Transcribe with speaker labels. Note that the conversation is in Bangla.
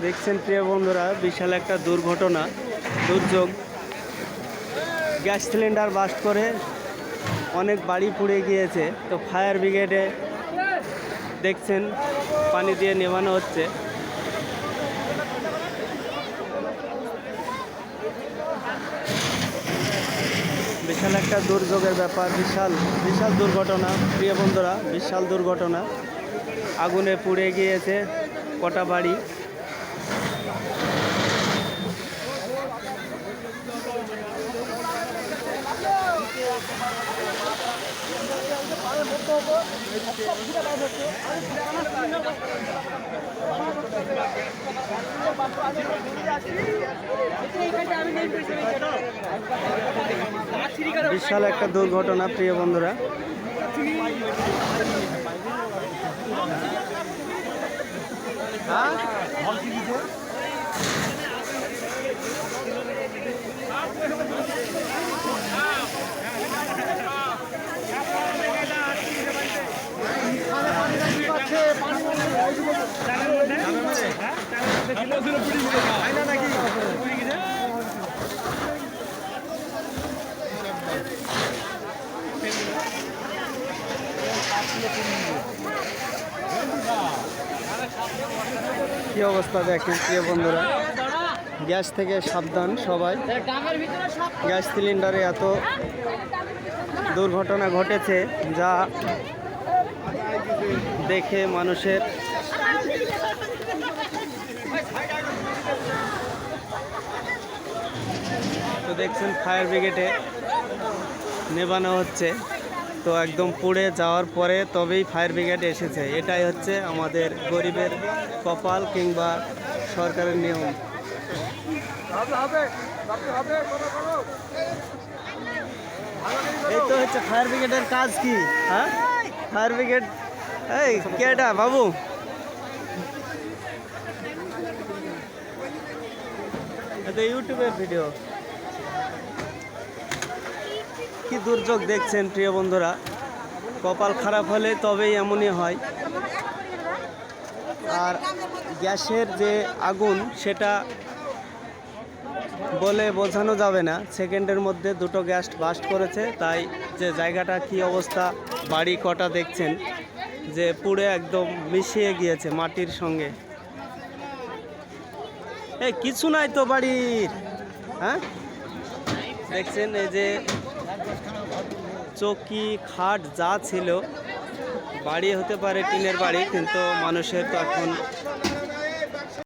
Speaker 1: দেখছেন প্রিয় বন্ধুরা, বিশাল একটা দুর্যোগ। গ্যাস সিলিন্ডার বাস্ট করে অনেক বাড়ি পুড়ে গিয়েছে। তো ফায়ার ব্রিগেডে দেখছেন পানি দিয়ে নেভানো হচ্ছে। বিশাল একটা দুর্যোগের ব্যাপার, বিশাল দুর্ঘটনা প্রিয় বন্ধুরা, বিশাল দুর্ঘটনা। আগুনে পুড়ে গিয়েছে কটা বাড়ি। বিশাল একটা দুর্ঘটনা প্রিয় বন্ধুরা। কি অবস্থা দেখেন প্রিয় বন্ধুরা, গ্যাস থেকে সাবধান সবাই। গ্যাস সিলিন্ডারে এত দুর্ঘটনা ঘটেছে যা দেখে মানুষের তো দেখছেন ফায়ার ব্রিগেডে নেভানো হচ্ছে। তো একদম পুড়ে যাওয়ার পরে তবেই ফায়ার ব্রিগেড এসেছে। এটাই হচ্ছে আমাদের গরিবের কপাল কিংবা সরকারের নিয়ম। এই তো হচ্ছে ফায়ার ব্রিগেডের কাজ। কি হ্যাঁ, ফায়ার ব্রিগেড এই কেডা বাবু? এটা ইউটিউবের ভিডিও। কি দুর্যোগ দেখছেন প্রিয় বন্ধুরা, কপাল খারাপ হলে তবেই এমনই হয়। আর গ্যাসের যে আগুন সেটা বলে বোঝানো যাবে না। সেকেন্ডের মধ্যে দুটো গ্যাস বাস্ট করেছে। তাই যে জায়গাটা কি অবস্থা, বাড়ি কটা দেখছেন যে পুড়ে একদম মিশিয়ে গিয়েছে মাটির সঙ্গে। এই কিছু নাই তো বাড়ির, হ্যাঁ দেখছেন এই যে চৌকি খাট যা ছিল, বাড়ি হতে পারে টিনের বাড়ি, কিন্তু মানুষের তো এখন